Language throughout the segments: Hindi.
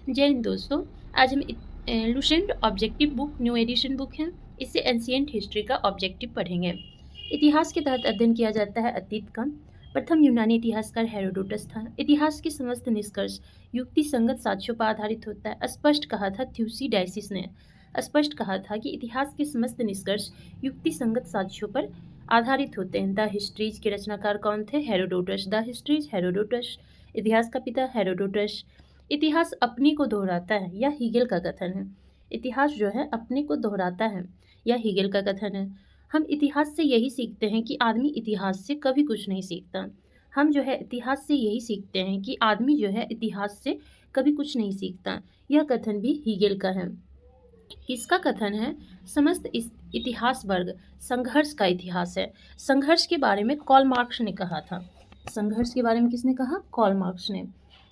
जय हिंद दोस्तों। आज हम Lucent objective book new addition book है, इससे एंशिएंट हिस्ट्री का ऑब्जेक्टिव पढ़ेंगे। इतिहास के तहत अध्ययन किया जाता है अतीत का। प्रथम यूनानी इतिहासकार हेरोडोटस था। इतिहास के समस्त निष्कर्ष युक्ति संगत साक्ष्यों पर आधारित होता है। स्पष्ट कहा था थ्यूसीडाइसिस ने स्पष्ट कहा था कि इतिहास के समस्त निष्कर्ष युक्ति संगत साक्ष्यों पर आधारित होते हैं। द हिस्ट्रीज के रचनाकार कौन थे? हेरोडोटस। The histories Herodotus. इतिहास का पिता हेरोडोटस। इतिहास अपने को दोहराता है, यह हीगेल का कथन है। इतिहास जो है अपने को दोहराता है, यह हीगेल का कथन है। हम इतिहास से यही सीखते हैं कि आदमी इतिहास से कभी कुछ नहीं सीखता। हम जो है इतिहास से यही सीखते हैं कि आदमी जो है इतिहास से कभी कुछ नहीं सीखता। यह कथन भी हीगेल का है। किसका कथन है? समस्त इतिहास वर्ग संघर्ष का इतिहास है। संघर्ष के बारे में कार्ल मार्क्स ने कहा था। संघर्ष के बारे में किसने कहा? कार्ल मार्क्स ने।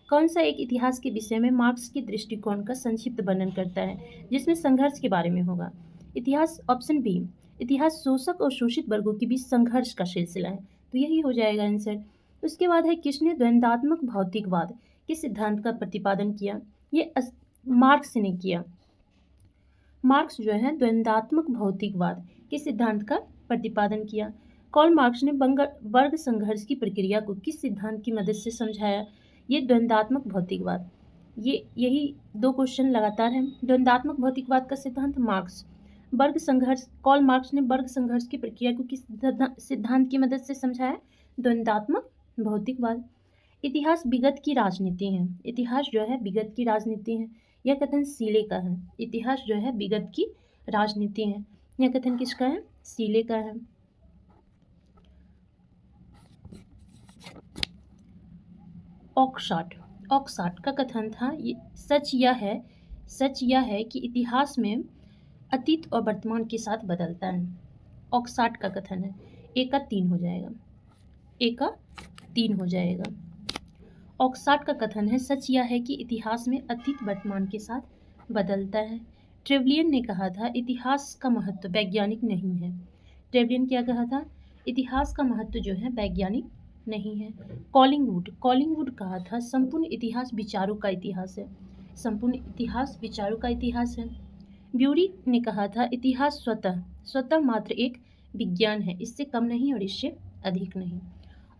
कौन सा एक इतिहास के विषय में मार्क्स के दृष्टिकोण का संक्षिप्त वर्णन करता है जिसमें संघर्ष के बारे में होगा? इतिहास ऑप्शन बी। इतिहास शोषक और शोषित वर्गों के बीच संघर्ष का सिलसिला है, तो यही हो जाएगा आंसर। उसके बाद है किसने द्वंद्वात्मक भौतिकवाद के सिद्धांत का प्रतिपादन किया? ये मार्क्स ने किया। मार्क्स जो है द्वंद्वात्मक भौतिकवाद के सिद्धांत का प्रतिपादन किया। कार्ल मार्क्स ने वर्ग संघर्ष की प्रक्रिया को किस सिद्धांत की मदद से समझाया? ये द्वंद्वात्मक भौतिकवाद। यही दो क्वेश्चन लगातार हैं। द्वंद्वात्मक भौतिकवाद का सिद्धांत मार्क्स। वर्ग संघर्ष कार्ल मार्क्स ने वर्ग संघर्ष की प्रक्रिया को किस सिद्धांत की मदद से समझाया? द्वंद्वात्मक भौतिकवाद। इतिहास विगत की राजनीति है। इतिहास जो है विगत की राजनीति है, यह कथन सीले का है। इतिहास जो है विगत की राजनीति है, यह कथन किसका है? सीले का है। ऑक्साट का कथन था, सच यह है कि इतिहास में अतीत और वर्तमान के साथ बदलता है। ऑक्साट का कथन है। ए का 3 हो जाएगा, ए का 3 हो जाएगा। ऑक्साट का कथन है, सच यह है कि इतिहास में अतीत वर्तमान के साथ बदलता है। ट्रेवलियन ने कहा था इतिहास का महत्व वैज्ञानिक नहीं है। ट्रेवलियन क्या कहा था? इतिहास का महत्व जो है वैज्ञानिक नहीं है। कॉलिंगवुड कहा था संपूर्ण इतिहास विचारों का इतिहास है। संपूर्ण इतिहास विचारों का इतिहास है। ब्यूरी ने कहा था इतिहास स्वतः मात्र एक विज्ञान है, इससे कम नहीं और इससे अधिक नहीं।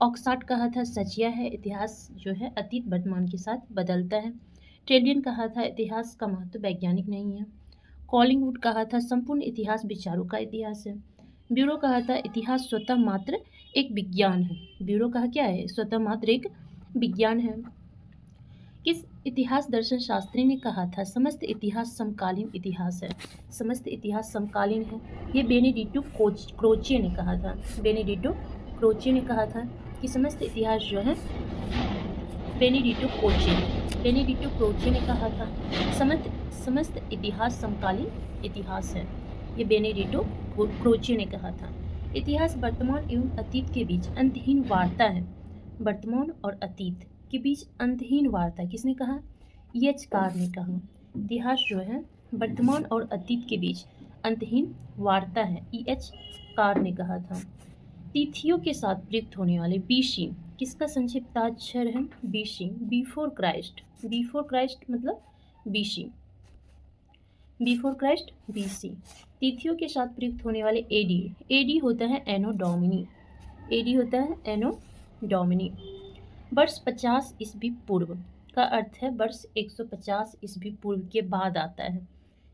ऑक्साट कहा था सच यह है इतिहास जो है अतीत वर्तमान के साथ बदलता है। ट्रेवलियन कहा था इतिहास का महत्व वैज्ञानिक नहीं है। कॉलिंगवुड कहा था संपूर्ण इतिहास विचारों का इतिहास है। ब्यूरो कहा था इतिहास स्वतः मात्र एक विज्ञान है। ब्यूरो कहा क्या है? स्वतः मात्र एक विज्ञान है। किस इतिहास दर्शन शास्त्री ने कहा था समस्त इतिहास समकालीन इतिहास है? समस्त इतिहास समकालीन है, ये बेनेडिक्टो क्रोचे ने कहा था। बेनेडिक्टो क्रोचे ने कहा था कि समस्त इतिहास जो है बेनेडिक्टो क्रोचे ने कहा था समस्त इतिहास समकालीन इतिहास है, ये बेनेडिक्टो क्रोचे ने कहा था। इतिहास वर्तमान एवं अतीत के बीच अंतहीन वार्ता है। वर्तमान और अतीत के बीच अंतहीन वार्ता किसने कहा? एच कार ने कहा। इतिहास जो है वर्तमान और अतीत के बीच अंतहीन वार्ता है, एच कार ने कहा था। तिथियों के साथ प्रयुक्त होने वाले बीसी किसका संक्षिप्ताक्षर है? बीसी, बिफोर क्राइस्ट मतलब बीसी, बिफोर क्राइस्ट बीसी। तिथियों के साथ प्रयुक्त होने वाले एडी होता है एनो डोमिनी, एडी होता है एनो डोमिनी। वर्ष 50 ईस्वी पूर्व का अर्थ है वर्ष 150 ईस्वी पूर्व के बाद आता है।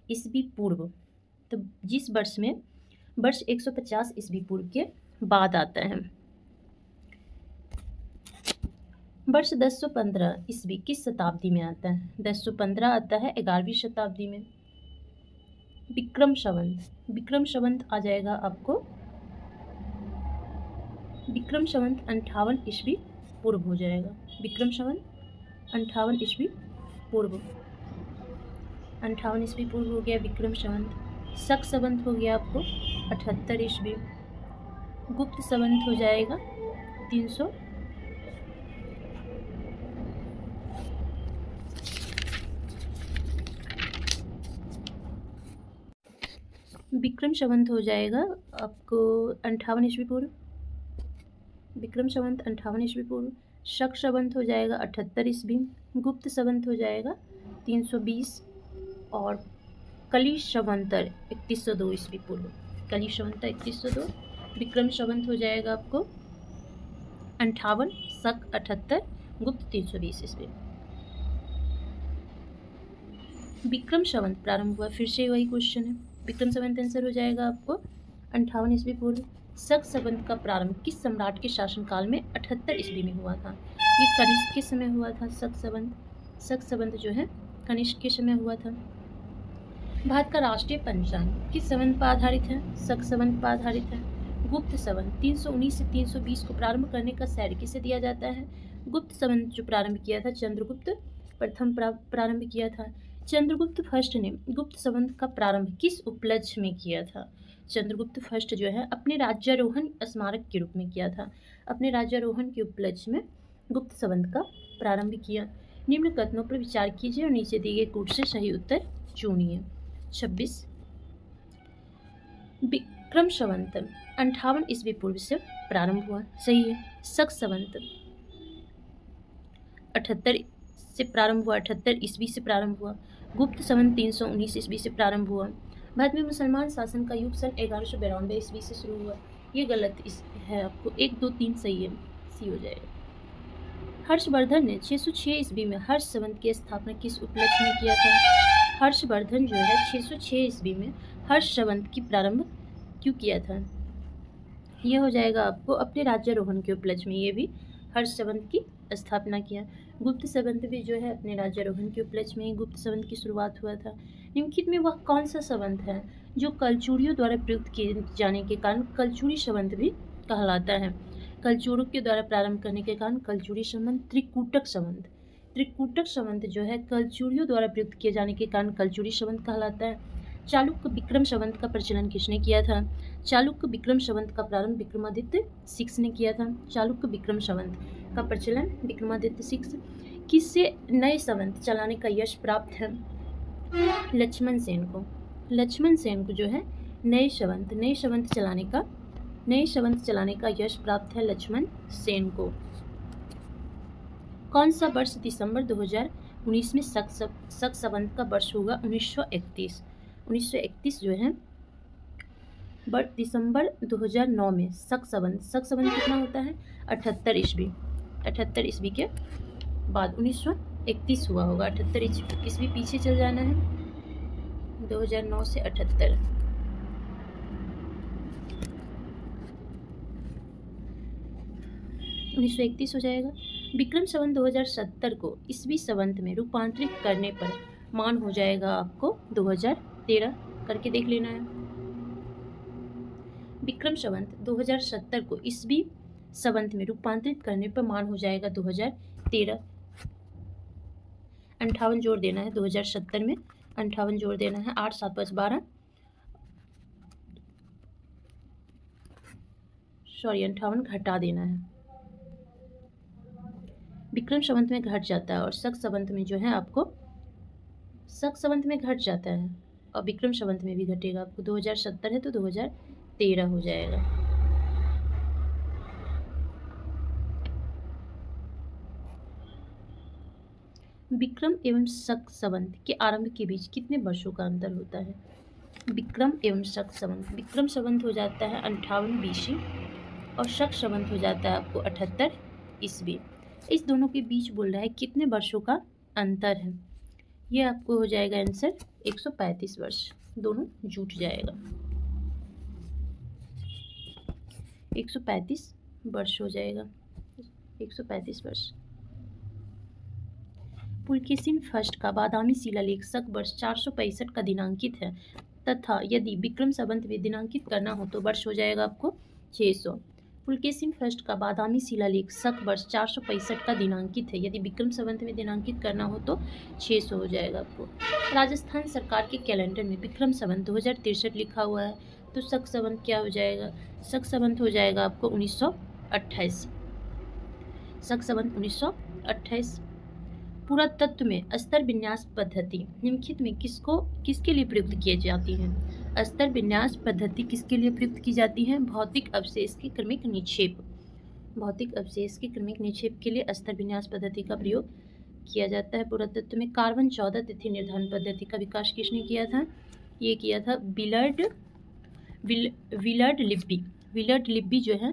ईस्वी पूर्व, तो जिस वर्ष में वर्ष 150 ईस्वी पूर्व के बाद आता है। वर्ष 1015 ईस्वी किस शताब्दी में आता है? 1015 आता है 11वीं शताब्दी में। विक्रम संवत आ जाएगा आपको, विक्रम संवत 58 ईस्वी पूर्व हो जाएगा। विक्रम संवत 58 ईस्वी पूर्व, 58 ईस्वी पूर्व हो गया विक्रम संवत। शक संवत हो गया आपको 78 ईस्वी। गुप्त संवत हो जाएगा 300। विक्रम संवत हो जाएगा आपको 58 ईस्वी पूर्व, विक्रम संवत 58 ईस्वी पूर्व। शक संवत हो जाएगा 78 ईस्वी। गुप्त संवत हो जाएगा 320 और कली शवंतर 3102 ईस्वी पूर्व। कली शवंतर 3102, विक्रम संवत हो जाएगा आपको 58, शक 78, गुप्त 320 ईस्वी। विक्रम संवत प्रारंभ हुआ, फिर से वही क्वेश्चन है। विक्रम संवत आंसर हो जाएगा आपको 58 ईस्वी पूर्व। शक संवत का प्रारंभ किस सम्राट के शासनकाल में 78 ईस्वी में हुआ था? ये कनिष्क के समय हुआ था। शक संवत जो है कनिष्क के समय हुआ था। भारत का राष्ट्रीय पंचांग किस संवत पर आधारित है? शक संवत पर आधारित है। गुप्त संवत 319 से 320 को प्रारंभ करने का श्रेय किसे दिया जाता है? गुप्त संवत जो प्रारंभ किया था चंद्रगुप्त प्रथम प्रारंभ किया था। चंद्रगुप्त फर्स्ट ने गुप्त संवत का प्रारंभ किस उपलक्ष्य में किया था? चंद्रगुप्त फर्स्ट जो है अपने राज्यारोहण स्मारक के रूप में किया था। अपने राज्यारोहण के उपलक्ष्य में गुप्त संवत का प्रारंभ किया। निम्न कथनों पर विचार कीजिए और नीचे दिए गए कूट से सही उत्तर चुनिए। 26 विक्रम संवत 58 ईस्वी पूर्व से प्रारंभ हुआ, सही है। शक संवत 78 से प्रारंभ हुआ, 78 ईस्वी से प्रारंभ हुआ। गुप्त संवत 319 ईस्वी से प्रारंभ हुआ। भारत में मुसलमान शासन का युग सन 1192 ईस्वी से शुरू हुआ। ये गलत है, आपको 1, 2, 3 सही है, सी हो जाएगा। हर्षवर्धन ने 606 ईस्वी में हर्ष संवत की स्थापना किस उपलक्ष्य में किया था? हर्षवर्धन जो है 606 ईस्वी में हर्ष संवत की प्रारंभ क्यों किया था? यह हो जाएगा आपको अपने राज्यारोहण के उपलक्ष्य में, ये भी हर्ष संवत की स्थापना किया। गुप्त संवत भी जो है अपने राज्यारोहण के उपलक्ष्य में गुप्त संवत की शुरुआत हुआ था। निम्नलिखित में वह कौन सा संवत है जो कलचुरियों द्वारा प्रयुक्त किए जाने के कारण कलचुरी संवत भी कहलाता है? कलचुरों के द्वारा प्रारंभ करने के कारण कलचुरी संवत। त्रिकूटक संवत, त्रिकूटक संवत जो है कलचुरियों द्वारा प्रयुक्त किए जाने के कारण कलचुरी संवत कहलाता है। चालुक्य विक्रम संवत का प्रचलन किसने किया था? चालुक्य विक्रम संवत का प्रारंभ विक्रमादित्य 6 ने किया था। चालुक्य विक्रम संवत का प्रचलन विक्रमादित्य 6। किससे नए संवत चलाने का यश प्राप्त है? लक्ष्मण सेन को। लक्ष्मण सेन को जो है नए संवत चलाने का यश प्राप्त है लक्ष्मण सेन को। कौन सा वर्ष दिसंबर 2019 में शक संवत का वर्ष होगा? 1931। 1931 जो है दिसंबर 2009 में शक संवत कितना होता है? 78 ईस्वी। 78 ईस्वी के बाद 1931 हुआ होगा। 78 ईस्वी पीछे चल जाना है, 2009 से 78। (1931) हो जाएगा। विक्रम संवत 2070 को ईस्वी संवत में रूपांतरित करने पर मान हो जाएगा आपको 2013, करके देख लेना है। विक्रम संवत 2070 को ईस्वी संवत में रूपांतरित करने पर मान हो जाएगा 2013। 58 जोड़ देना है 2070 में, 58 जोड़ देना है, 8, 7, 5, 12, सॉरी 58 घटा देना है। विक्रम संवत में घट जाता है और शक संवत में जो है आपको शक संवत में घट जाता है और विक्रम संवत में भी घटेगा आपको। 2070 है तो 2013 हो जाएगा। विक्रम एवं शक संवत के आरंभ के बीच कितने वर्षों का अंतर होता है? विक्रम एवं शक संवत, विक्रम संवत हो जाता है 58 BC और शक संवत हो जाता है आपको 78 ईस्वी। इस दोनों के बीच बोल रहा है कितने वर्षों का अंतर है? ये आपको हो जाएगा आंसर 135 वर्ष, दोनों जुट जाएगा। 135 वर्ष हो जाएगा, 135 वर्ष। पुलकेशिन फर्स्ट का बादामी शिलालेख शक वर्ष 465 का दिनांकित है तथा यदि विक्रम संवत में दिनांकित करना हो तो वर्ष हो जाएगा आपको 600। पुलकेशिन फर्स्ट का बादामी शिलालेख शक वर्ष 465 का दिनांकित है, यदि विक्रम संवत में दिनांकित करना हो तो 600 हो जाएगा आपको। राजस्थान सरकार के कैलेंडर में विक्रम संवत 2063 लिखा हुआ है तो शक संवत क्या हो जाएगा? शक संवत हो जाएगा आपको 1928। शक संवत 1928। पुरातत्व में स्तर विन्यास पद्धति निम्नलिखित में किसके लिए प्रयुक्त की जाती है? स्तर विन्यास पद्धति किसके लिए प्रयुक्त की जाती है? भौतिक अवशेष के क्रमिक निक्षेप। भौतिक अवशेष के क्रमिक निक्षेप के लिए स्तर विन्यास पद्धति का प्रयोग किया जाता है पुरातत्व में। कार्बन 14 तिथि निर्धारण पद्धति का विकास किसने किया था? ये किया था विलर्ड लिब्बी। विलर्ड लिब्बी जो है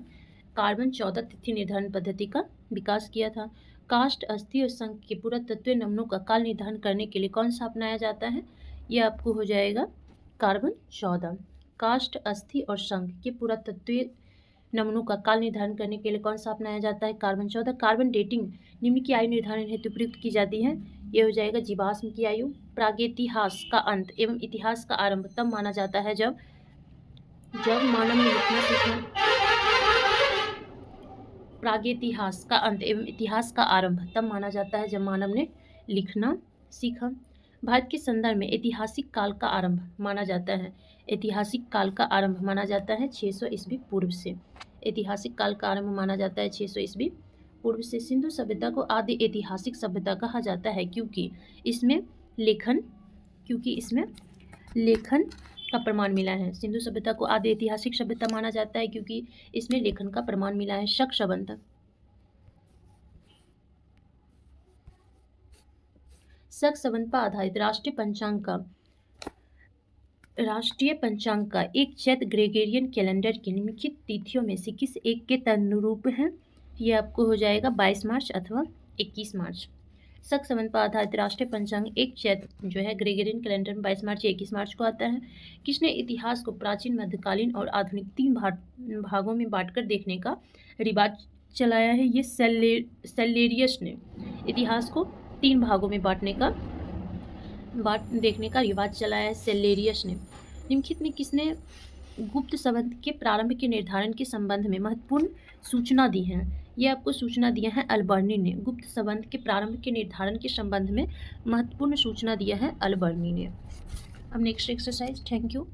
कार्बन 14 तिथि निर्धारण पद्धति का विकास किया था। काष्ठ, अस्थि और शंख के पुरातत्व नमूनों का काल निर्धारण करने के लिए कौन सा अपनाया जाता है? ये आपको हो जाएगा कार्बन 14। काष्ठ, अस्थि और शंख के पुरातत्व नमूनों का काल निर्धारण करने के लिए कौन सा अपनाया जाता है? कार्बन 14। कार्बन डेटिंग निम्न की आयु निर्धारण हेतु प्रयुक्त की जाती है। ये हो जाएगा जीवाश्म की आयु। प्रागैतिहास का अंत एवं इतिहास का आरंभ तब माना जाता है जब मानव ने लिखना सीखा। प्रागैतिहास का अंत एवं इतिहास का आरंभ तब माना जाता है जब मानव ने लिखना सीखा। भारत के संदर्भ में ऐतिहासिक काल का आरंभ माना जाता है। ऐतिहासिक काल का आरंभ माना जाता है 600 ईस्वी पूर्व से। ऐतिहासिक काल का आरंभ माना जाता है 600 ईस्वी पूर्व से। सिंधु सभ्यता को आदि ऐतिहासिक सभ्यता कहा जाता है क्योंकि इसमें लेखन का प्रमाण मिला है। सिंधु सभ्यता को आदि ऐतिहासिक सभ्यता माना जाता है क्योंकि इसमें लेखन का प्रमाण मिला है। शक संबंध पर आधारित राष्ट्रीय पंचांग का एक चैत्र ग्रेगोरियन कैलेंडर की निम्नलिखित तिथियों में से किस एक के तदनुरूप है? ये आपको हो जाएगा 22 मार्च अथवा 21 मार्च। शक संबंध पर आधारित राष्ट्रीय पंचांग एक चैत्र जो है ग्रेगोरियन कैलेंडर में 22 मार्च या 21 मार्च को आता है। किसने इतिहास को प्राचीन, मध्यकालीन और आधुनिक 3 भागों में बांटकर देखने का रिवाज चलाया है? ये सेलेरियस ने इतिहास को 3 भागों में देखने का रिवाज चलाया है, सेलेरियस ने। निम्नलिखित में किसने गुप्त संबंध के प्रारंभ के निर्धारण के संबंध में महत्वपूर्ण सूचना दी है? ये आपको सूचना दिया है अलबर्नी ने। गुप्त संबंध के प्रारंभ के निर्धारण के संबंध में महत्वपूर्ण सूचना दिया है अलबर्नी ने। अब नेक्स्ट एक्सरसाइज। Thank you.